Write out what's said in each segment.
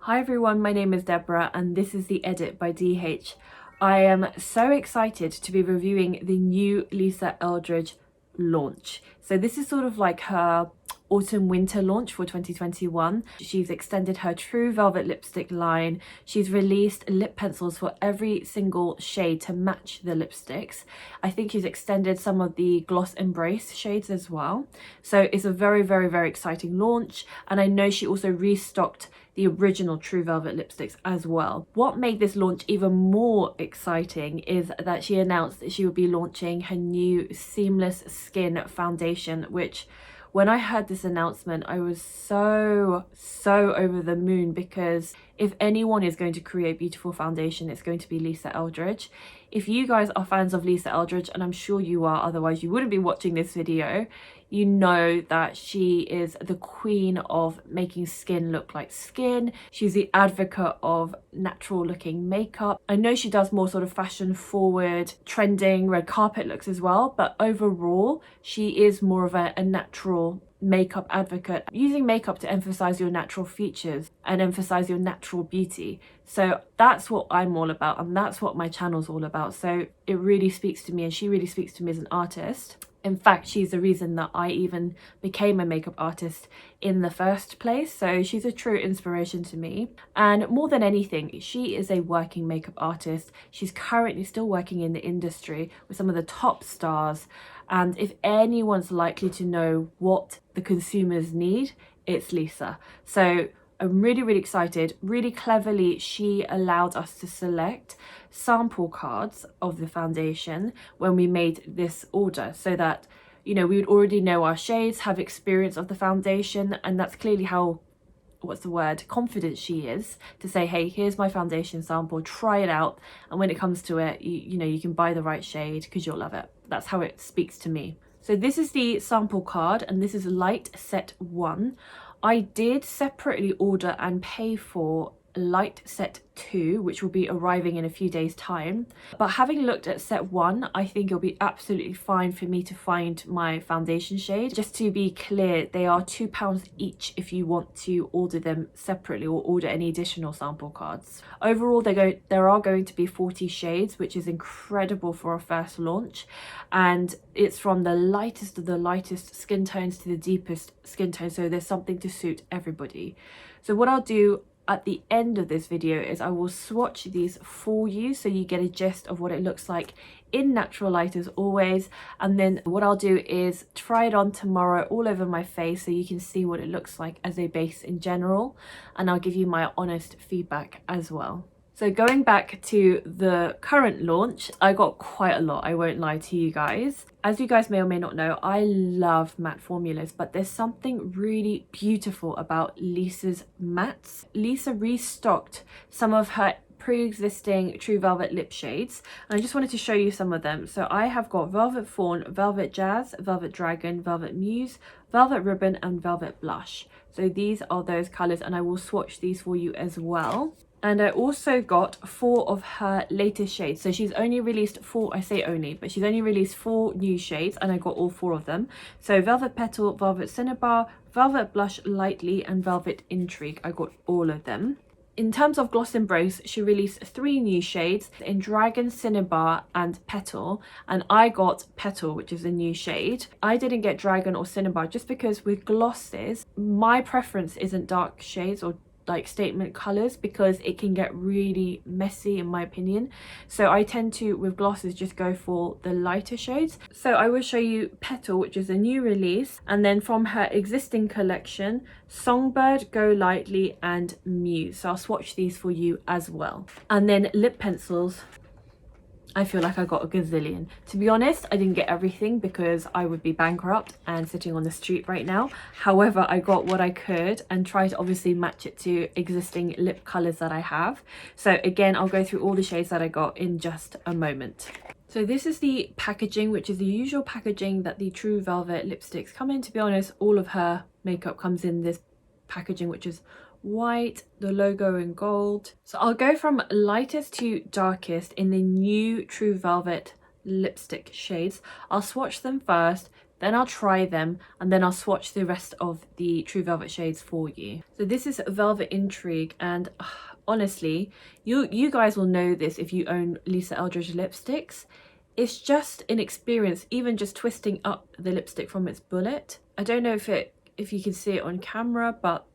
Hi everyone, my name is Deborah and this is the edit by DH. I am so excited to be reviewing the new Lisa Eldridge launch. So this is sort of like her autumn winter launch for 2021. She's extended her True Velvet lipstick line. She's released lip pencils for every single shade to match the lipsticks. I think she's extended some of the Gloss Embrace shades as well. So it's a very exciting launch, and I know she also restocked the original True Velvet lipsticks as well. What made this launch even more exciting is that she announced that she would be launching her new Seamless Skin foundation, which when I heard this announcement, I was so over the moon, because if anyone is going to create beautiful foundation, it's going to be Lisa Eldridge. If you guys are fans of Lisa Eldridge, and I'm sure you are, otherwise you wouldn't be watching this video, you know that she is the queen of making skin look like skin. She's the advocate of natural looking makeup. I know she does more sort of fashion forward, trending, red carpet looks as well, but overall she is more of a natural makeup advocate, using makeup to emphasize your natural features and emphasize your natural beauty. So that's what I'm all about, and that's what my channel's all about. So it really speaks to me, and she really speaks to me as an artist. In fact, she's the reason that I even became a makeup artist in the first place. So she's a true inspiration to me. And more than anything, she is a working makeup artist. She's currently still working in the industry with some of the top stars. And if anyone's likely to know what the consumers need, it's Lisa. So I'm really excited. Really cleverly, she allowed us to select sample cards of the foundation when we made this order, so that, you know, we would already know our shades, have experience of the foundation, and that's clearly how, what's the word, confident she is to say, hey, here's my foundation sample, try it out, and when it comes to it, you know, you can buy the right shade because you'll love it. That's how it speaks to me. So this is the sample card, and this is Light Set 1. I did separately order and pay for Light Set 2, which will be arriving in a few days time, but having looked at Set 1, I think it'll be absolutely fine for me to find my foundation shade. Just to be clear, they are £2 each if you want to order them separately or order any additional sample cards. Overall, there are going to be 40 shades, which is incredible for a first launch, and it's from the lightest of the lightest skin tones to the deepest skin tones, so there's something to suit everybody. So what I'll do at the end of this video is I will swatch these for you, so you get a gist of what it looks like in natural light as always, and then what I'll do is try it on tomorrow all over my face so you can see what it looks like as a base in general, and I'll give you my honest feedback as well. So going back to the current launch, I got quite a lot, I won't lie to you guys. As you guys may or may not know, I love matte formulas, but there's something really beautiful about Lisa's mattes. Lisa restocked some of her pre-existing True Velvet lip shades, and I just wanted to show you some of them. So I have got Velvet Fawn, Velvet Jazz, Velvet Dragon, Velvet Muse, Velvet Ribbon, and Velvet Blush. So these are those colours, and I will swatch these for you as well. And I also got 4 of her latest shades. So she's only released 4, I say only, but she's only released 4 new shades, and I got all 4 of them. So Velvet Petal, Velvet Cinnabar, Velvet Blush Lightly, and Velvet Intrigue. I got all of them. In terms of Gloss Embrace, she released 3 new shades in Dragon, Cinnabar, and Petal, and I got Petal, which is a new shade. I didn't get Dragon or Cinnabar just because with glosses, my preference isn't dark shades or like statement colors, because it can get really messy in my opinion. So I tend to, with glosses, just go for the lighter shades. So I will show you Petal, which is a new release, and then from her existing collection, Songbird, Go Lightly, and Muse. So I'll swatch these for you as well. And then lip pencils, I feel like I got a gazillion. To be honest, I didn't get everything because I would be bankrupt and sitting on the street right now. However, I got what I could and tried to obviously match it to existing lip colours that I have. So again, I'll go through all the shades that I got in just a moment. So this is the packaging, which is the usual packaging that the True Velvet lipsticks come in. To be honest, all of her makeup comes in this packaging, which is white, the logo in gold. So I'll go from lightest to darkest in the new True Velvet lipstick shades. I'll swatch them first, then I'll try them, and then I'll swatch the rest of the True Velvet shades for you. So this is Velvet Intrigue, and honestly, you guys will know this if you own Lisa Eldridge lipsticks. It's just an experience, even just twisting up the lipstick from its bullet. I don't know if you can see it on camera, but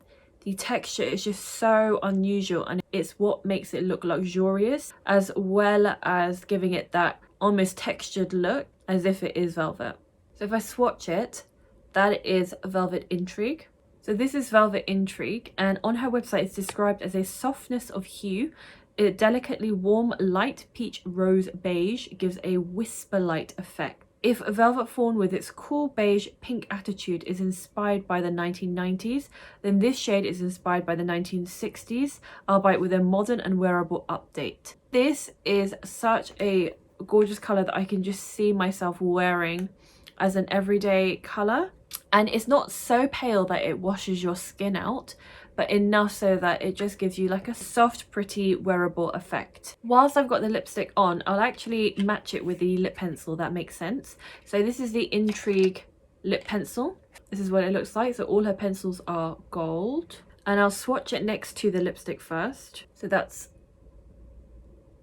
the texture is just so unusual, and it's what makes it look luxurious, as well as giving it that almost textured look as if it is velvet. So if I swatch it, that is Velvet Intrigue. So this is Velvet Intrigue, and on her website it's described as a softness of hue. A delicately warm light peach rose beige gives a whisper light effect. If Velvet Fawn with its cool beige pink attitude is inspired by the 1990s, then this shade is inspired by the 1960s, albeit with a modern and wearable update. This is such a gorgeous colour that I can just see myself wearing as an everyday colour. And it's not so pale that it washes your skin out, but enough so that it just gives you like a soft, pretty, wearable effect. Whilst I've got the lipstick on, I'll actually match it with the lip pencil, that makes sense. So this is the Intrigue lip pencil. This is what it looks like. So all her pencils are gold. And I'll swatch it next to the lipstick first. So that's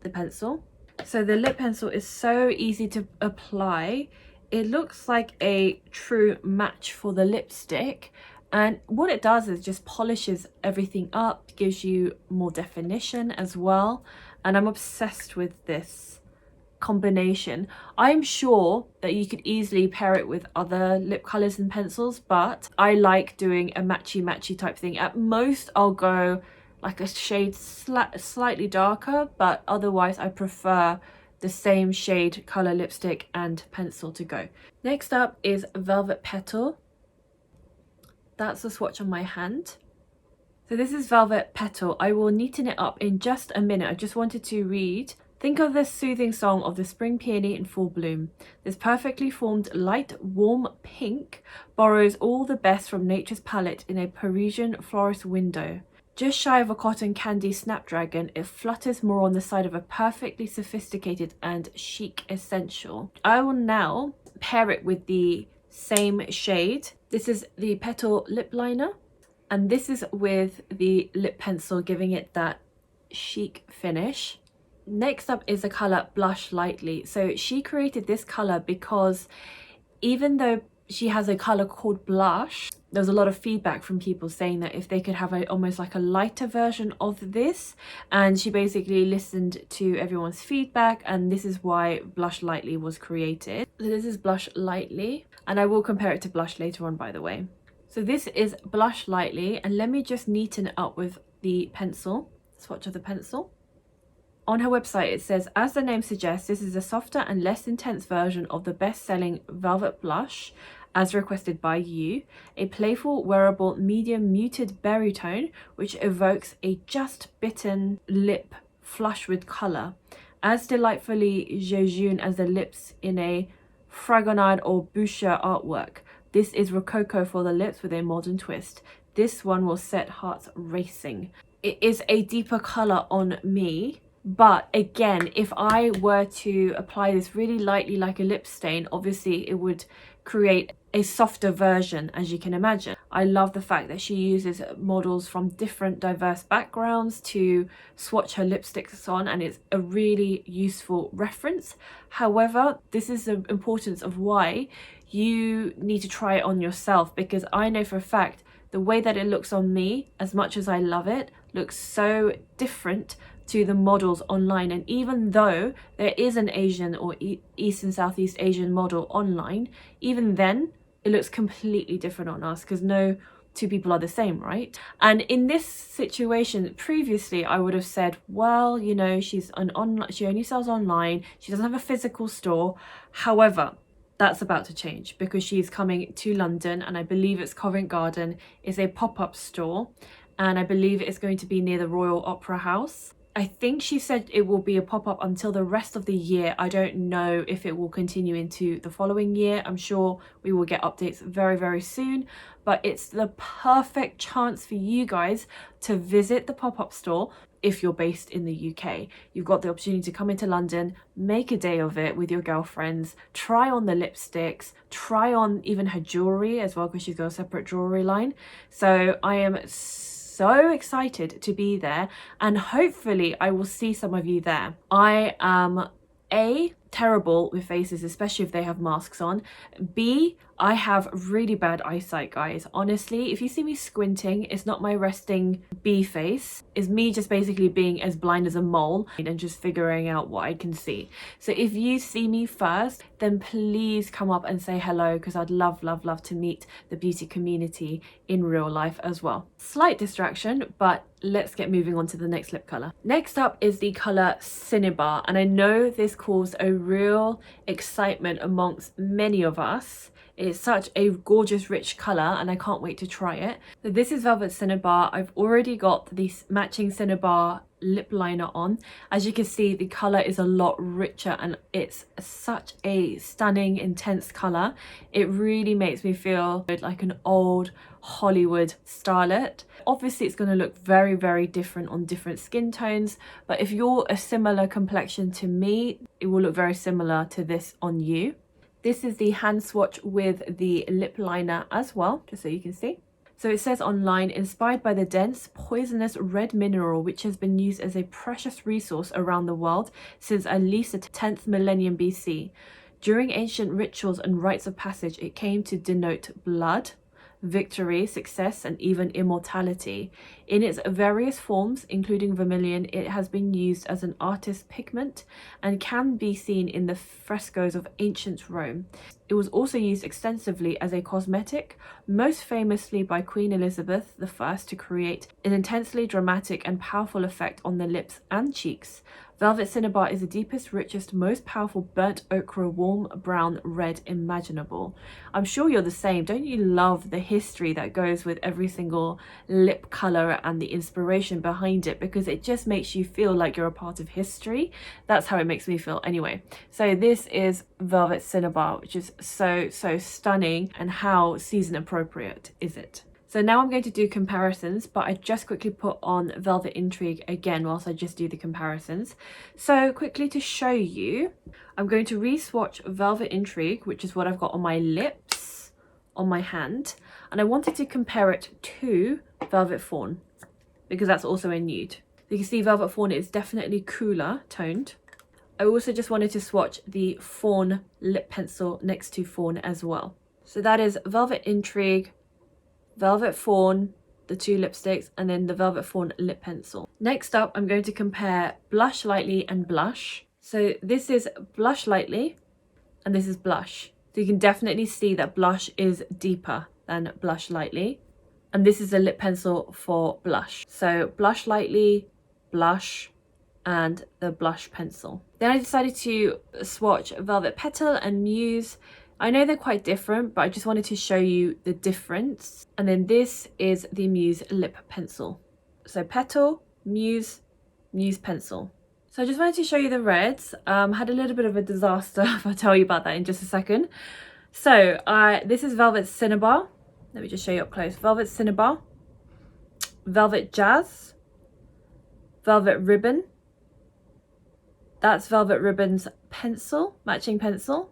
the pencil. So the lip pencil is so easy to apply. It looks like a true match for the lipstick, and what it does is just polishes everything up, gives you more definition as well, and I'm obsessed with this combination. I'm sure that you could easily pair it with other lip colors and pencils, but I like doing a matchy type thing. At most I'll go like a shade slightly darker, but otherwise I prefer the same shade color lipstick and pencil to go. Next up is Velvet Petal. That's the swatch on my hand. So this is Velvet Petal. I will neaten it up in just a minute. I just wanted to read. Think of the soothing song of the spring peony in full bloom. This perfectly formed light warm pink borrows all the best from nature's palette in a Parisian florist window. Just shy of a cotton candy snapdragon, it flutters more on the side of a perfectly sophisticated and chic essential. I will now pair it with the same shade. This is the Petal lip liner, and this is with the lip pencil, giving it that chic finish. Next up is the colour Blush Lightly. So she created this colour because even though she has a colour called Blush, there was a lot of feedback from people saying that if they could have almost like a lighter version of this, and she basically listened to everyone's feedback, and this is why Blush Lightly was created. So this is Blush Lightly, and I will compare it to Blush later on, by the way. So this is Blush Lightly, and let me just neaten it up with the pencil, swatch of the pencil. On her website it says, as the name suggests, this is a softer and less intense version of the best-selling Velvet Blush, as requested by you, a playful, wearable, medium muted berry tone which evokes a just bitten lip flush with colour, as delightfully jejune as the lips in a Fragonard or Boucher artwork. This is Rococo for the lips with a modern twist. This one will set hearts racing. It is a deeper colour on me, but again, if I were to apply this really lightly like a lip stain, obviously it would create a softer version, as you can imagine. I love the fact that she uses models from different diverse backgrounds to swatch her lipsticks on, and it's a really useful reference. However, this is the importance of why you need to try it on yourself, because I know for a fact the way that it looks on me, as much as I love it, looks so different to the models online. And even though there is an Asian or East and Southeast Asian model online, even then it looks completely different on us, because no two people are the same, right? And in this situation previously, I would have said, well, you know, she only sells online, she doesn't have a physical store. However, that's about to change, because she's coming to London, and I believe it's Covent Garden. It's a pop-up store, and I believe it's going to be near the Royal Opera House. I think she said it will be a pop-up until the rest of the year. I don't know if it will continue into the following year. I'm sure we will get updates very, very soon, but it's the perfect chance for you guys to visit the pop-up store. If you're based in the UK, you've got the opportunity to come into London, make a day of it with your girlfriends, try on the lipsticks, try on even her jewelry as well, because she's got a separate jewelry line. So I am so excited to be there, and hopefully I will see some of you there. I am terrible with faces, especially if they have masks on. B, I have really bad eyesight, guys. Honestly, if you see me squinting, it's not my resting B face. It's me just basically being as blind as a mole and just figuring out what I can see. So if you see me first, then please come up and say hello, because I'd love, love, love to meet the beauty community in real life as well. Slight distraction, but let's get moving on to the next lip color. Next up is the color Cinnabar, and I know this caused a real excitement amongst many of us. It's such a gorgeous rich color and I can't wait to try it. So this is Velvet Cinnabar. I've already got this matching Cinnabar lip liner on. As you can see, the color is a lot richer and it's such a stunning, intense color. It really makes me feel like an old Hollywood starlet. Obviously it's going to look very, very different on different skin tones, but if you're a similar complexion to me, it will look very similar to this on you. This is the hand swatch with the lip liner as well, just so you can see. So it says online, inspired by the dense, poisonous red mineral which has been used as a precious resource around the world since at least the 10th millennium BC. During ancient rituals and rites of passage, it came to denote blood, victory, success, and even immortality. In its various forms, including vermilion, it has been used as an artist's pigment and can be seen in the frescoes of ancient Rome. It was also used extensively as a cosmetic, most famously by Queen Elizabeth I, to create an intensely dramatic and powerful effect on the lips and cheeks. Velvet Cinnabar is the deepest, richest, most powerful burnt ochre warm brown red imaginable. I'm sure you're the same. Don't you love the history that goes with every single lip color and the inspiration behind it, because it just makes you feel like you're a part of history. That's how it makes me feel anyway. So this is Velvet Cinnabar, which is so stunning, and how season appropriate is it? So now I'm going to do comparisons, but I just quickly put on Velvet Intrigue again whilst I just do the comparisons. So quickly to show you, I'm going to re-swatch Velvet Intrigue, which is what I've got on my lips, on my hand, and I wanted to compare it to Velvet Fawn because that's also a nude. You can see Velvet Fawn is definitely cooler toned. I also just wanted to swatch the Fawn lip pencil next to Fawn as well. So that is Velvet Intrigue, Velvet Fawn, the two lipsticks, and then the Velvet Fawn lip pencil. Next up, I'm going to compare Blush Lightly and Blush. So this is Blush Lightly and this is Blush. So you can definitely see that Blush is deeper than Blush Lightly. And this is a lip pencil for Blush. So Blush Lightly, Blush, and the Blush pencil. Then I decided to swatch Velvet Petal and Muse. I know they're quite different, but I just wanted to show you the difference. And then this is the Muse lip pencil. So Petal, Muse, Muse pencil. So I just wanted to show you the reds. Had a little bit of a disaster. I'll tell you about that in just a second. So this is Velvet Cinnabar. Let me just show you up close. Velvet Cinnabar, Velvet Jazz, Velvet Ribbon. That's Velvet Ribbon's pencil, matching pencil.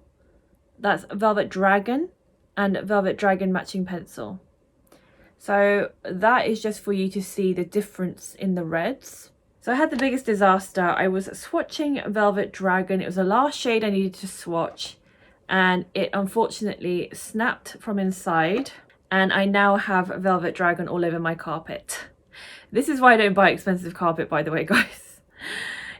That's Velvet Dragon and Velvet Dragon matching pencil. So that is just for you to see the difference in the reds. So I had the biggest disaster. I was swatching Velvet Dragon. It was the last shade I needed to swatch, and it unfortunately snapped from inside, and I now have Velvet Dragon all over my carpet. This is why I don't buy expensive carpet, by the way, guys.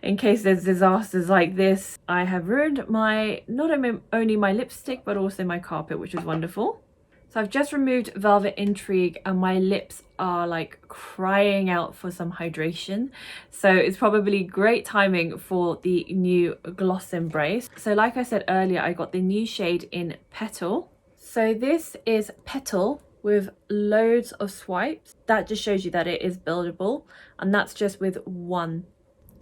In case there's disasters like this, I have ruined not only my lipstick, but also my carpet, which is wonderful. So I've just removed Velvet Intrigue and my lips are like crying out for some hydration. So it's probably great timing for the new Gloss Embrace. So like I said earlier, I got the new shade in Petal. So this is Petal with loads of swipes. That just shows you that it is buildable, and that's just with one.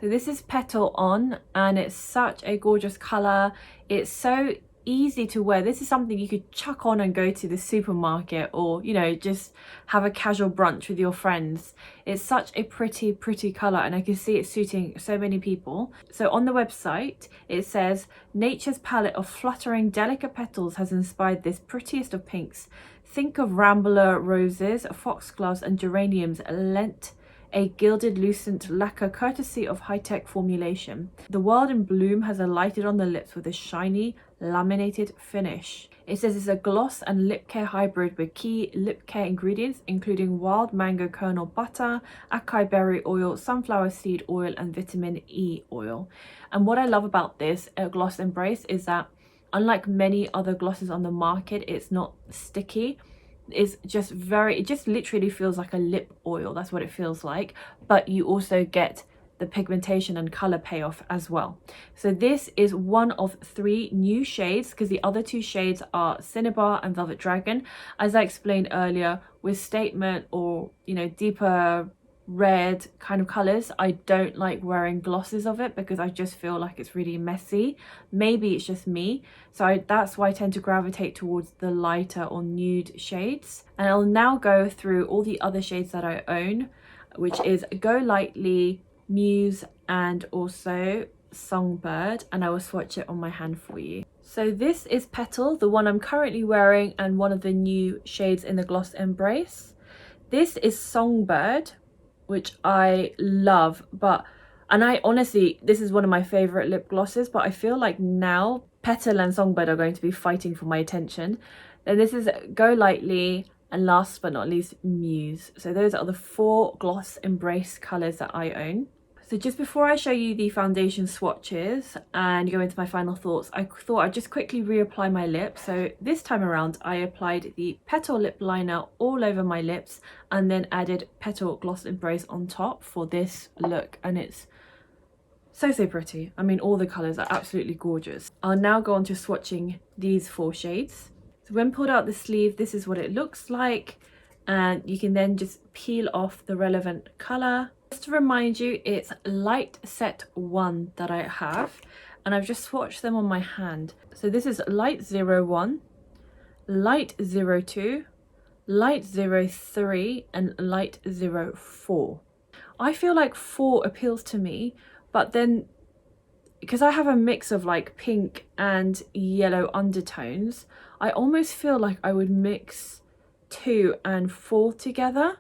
So this is Petal on, and it's such a gorgeous color. It's so easy to wear. This is something you could chuck on and go to the supermarket, or you know, just have a casual brunch with your friends. It's such a pretty color, and I can see it suiting so many people. So on the website it says, nature's palette of fluttering delicate petals has inspired this prettiest of pinks. Think of rambler roses, foxgloves and geraniums lent a gilded lucent lacquer courtesy of high-tech formulation. The world in bloom has alighted on the lips with a shiny, laminated finish. It says it's a gloss and lip care hybrid with key lip care ingredients including wild mango kernel butter, acai berry oil, sunflower seed oil and vitamin E oil. And what I love about this Gloss Embrace is that unlike many other glosses on the market, it's not sticky. It's just it just literally feels like a lip oil. That's what it feels like, but you also get the pigmentation and color payoff as well. So this is one of 3 new shades, because the other 2 shades are Cinnabar and Velvet Dragon. As I explained earlier, with statement or, you know, deeper red kind of colors, I don't like wearing glosses of it because I just feel like it's really messy. Maybe it's just me, so that's why I tend to gravitate towards the lighter or nude shades. And I'll now go through all the other shades that I own, which is Go Lightly, Muse and also Songbird, and I will swatch it on my hand for you. So this is Petal, the one I'm currently wearing and one of the new shades in the Gloss Embrace. This is Songbird, which I love, and I honestly, this is one of my favorite lip glosses, but I feel like now Petal and Songbird are going to be fighting for my attention. Then this is Go Lightly, and last but not least, Muse. So those are the 4 Gloss Embrace colors that I own. So just before I show you the foundation swatches and go into my final thoughts, I thought I'd just quickly reapply my lips. So this time around, I applied the Petal lip liner all over my lips and then added Petal Gloss Embrace on top for this look. And it's so pretty. I mean, all the colors are absolutely gorgeous. I'll now go on to swatching these 4 shades. So when pulled out the sleeve, this is what it looks like. And you can then just peel off the relevant color. Just to remind you, it's light set 1 that I have, and I've just swatched them on my hand. So this is light 01, light 02, light 03 and light 04. I feel like 4 appeals to me, but then because I have a mix of like pink and yellow undertones, I almost feel like I would mix 2 and 4 together.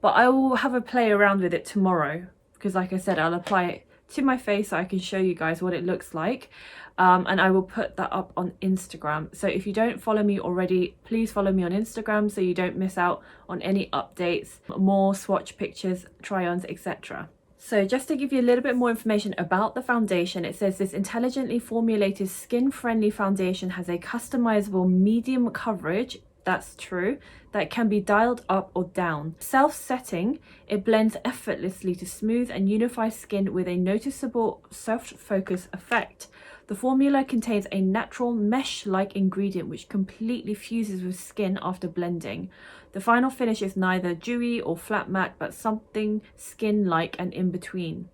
But I will have a play around with it tomorrow, because like I said, I'll apply it to my face so I can show you guys what it looks like. And I will put that up on Instagram. So if you don't follow me already, please follow me on Instagram so you don't miss out on any updates, more swatch pictures, try-ons, etc. So just to give you a little bit more information about the foundation, it says this intelligently formulated skin-friendly foundation has a customizable medium coverage. That's true. That can be dialed up or down. Self-setting, it blends effortlessly to smooth and unify skin with a noticeable soft focus effect. The formula contains a natural mesh-like ingredient which completely fuses with skin after blending. The final finish is neither dewy or flat matte, but something skin-like and in between.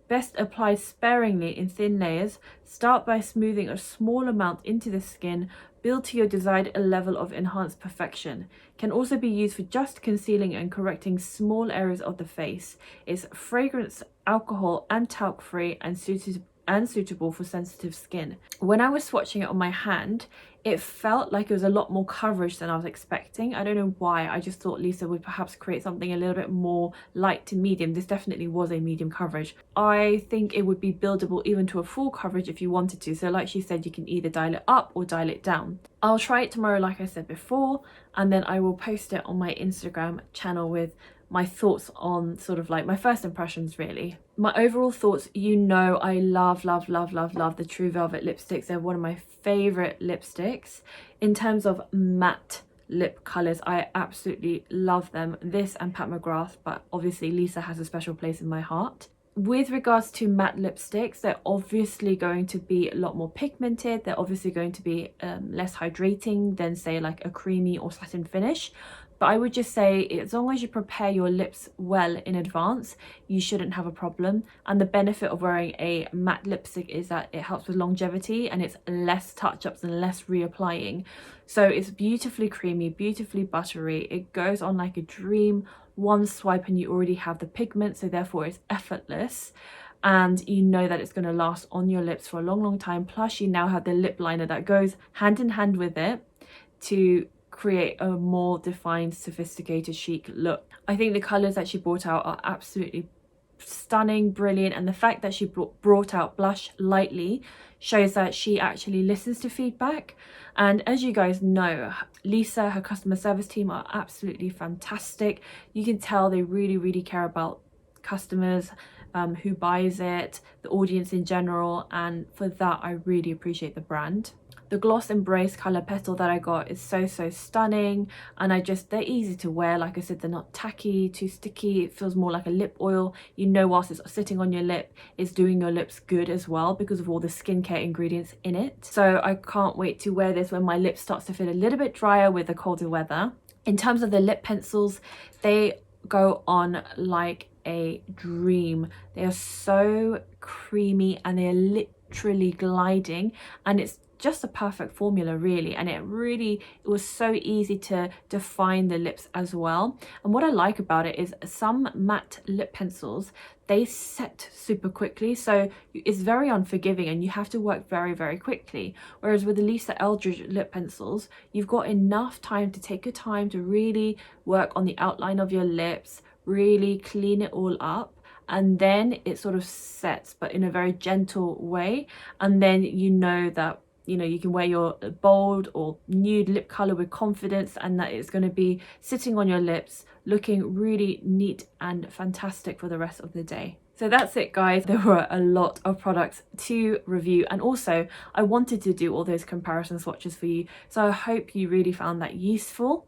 Best applied sparingly in thin layers. Start by smoothing a small amount into the skin. Build to your desired level of enhanced perfection. Can also be used for just concealing and correcting small areas of the face. It's fragrance, alcohol and talc free and suitable for sensitive skin. When I was swatching it on my hand, it felt like it was a lot more coverage than I was expecting. I don't know why. I just thought Lisa would perhaps create something a little bit more light to medium. This definitely was a medium coverage. I think it would be buildable even to a full coverage if you wanted to. So like she said, you can either dial it up or dial it down. I'll try it tomorrow like I said before, and then I will post it on my Instagram channel with my thoughts on sort of like my first impressions really. My overall thoughts, you know, I love the True Velvet lipsticks. They're one of my favorite lipsticks. In terms of matte lip colors, I absolutely love them. This and Pat McGrath, but obviously Lisa has a special place in my heart. With regards to matte lipsticks, they're obviously going to be a lot more pigmented. They're obviously going to be less hydrating than say like a creamy or satin finish. But I would just say, as long as you prepare your lips well in advance, you shouldn't have a problem. And the benefit of wearing a matte lipstick is that it helps with longevity and it's less touch-ups and less reapplying. So it's beautifully creamy, beautifully buttery. It goes on like a dream. One swipe and you already have the pigment, so therefore it's effortless. And you know that it's going to last on your lips for a long time. Plus you now have the lip liner that goes hand in hand with it to create a more defined, sophisticated, chic look. I think the colours that she brought out are absolutely stunning, brilliant, and the fact that she brought out Blush Lightly shows that she actually listens to feedback. And as you guys know, Lisa, her customer service team are absolutely fantastic. You can tell they really care about customers, who buys it, the audience in general, and for that I really appreciate the brand. The Gloss Embrace colour Petal that I got is so stunning, and they're easy to wear. Like I said, they're not tacky, too sticky. It feels more like a lip oil. You know, whilst it's sitting on your lip, it's doing your lips good as well because of all the skincare ingredients in it. So I can't wait to wear this when my lip starts to feel a little bit drier with the colder weather. In terms of the lip pencils, they go on like a dream. They are so creamy and they are literally gliding, and it's just a perfect formula really, and it was so easy to define the lips as well. And what I like about it is some matte lip pencils, they set super quickly, so it's very unforgiving and you have to work very quickly. Whereas with the Lisa Eldridge lip pencils, you've got enough time to take your time to really work on the outline of your lips, really clean it all up, and then it sort of sets, but in a very gentle way. And then you know that you can wear your bold or nude lip color with confidence, and that it's going to be sitting on your lips looking really neat and fantastic for the rest of the day. So that's it, guys. There were a lot of products to review, and also I wanted to do all those comparison swatches for you, so I hope you really found that useful.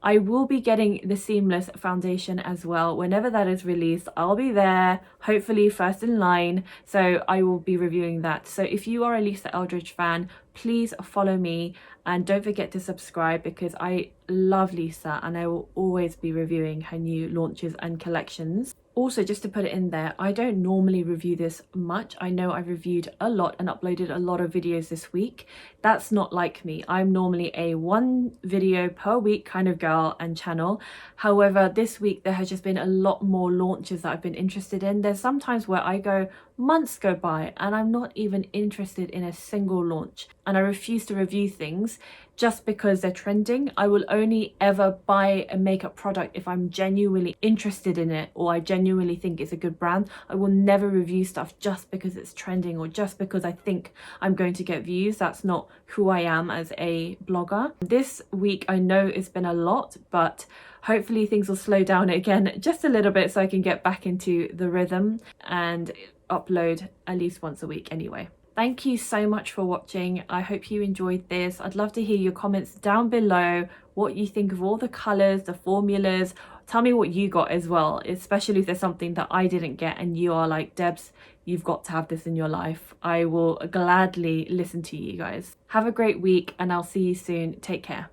I will be getting the Seamless foundation as well. Whenever that is released, I'll be there, hopefully first in line. So I will be reviewing that. So if you are a Lisa Eldridge fan, please follow me and don't forget to subscribe, because I love Lisa and I will always be reviewing her new launches and collections. Also, just to put it in there, I don't normally review this much. I know I've reviewed a lot and uploaded a lot of videos this week. That's not like me. I'm normally a 1 video per week kind of girl and channel. However, this week there has just been a lot more launches that I've been interested in. There's sometimes where months go by and I'm not even interested in a single launch, and I refuse to review things just because they're trending. I will only ever buy a makeup product if I'm genuinely interested in it or I genuinely think it's a good brand. I will never review stuff just because it's trending or just because I think I'm going to get views. That's not who I am as a blogger. This week I know it's been a lot, but hopefully things will slow down again just a little bit so I can get back into the rhythm and upload at least once a week anyway. Thank you so much for watching. I hope you enjoyed this. I'd love to hear your comments down below, what you think of all the colours, the formulas. Tell me what you got as well, especially if there's something that I didn't get and you are like, Debs, you've got to have this in your life. I will gladly listen to you guys. Have a great week and I'll see you soon. Take care.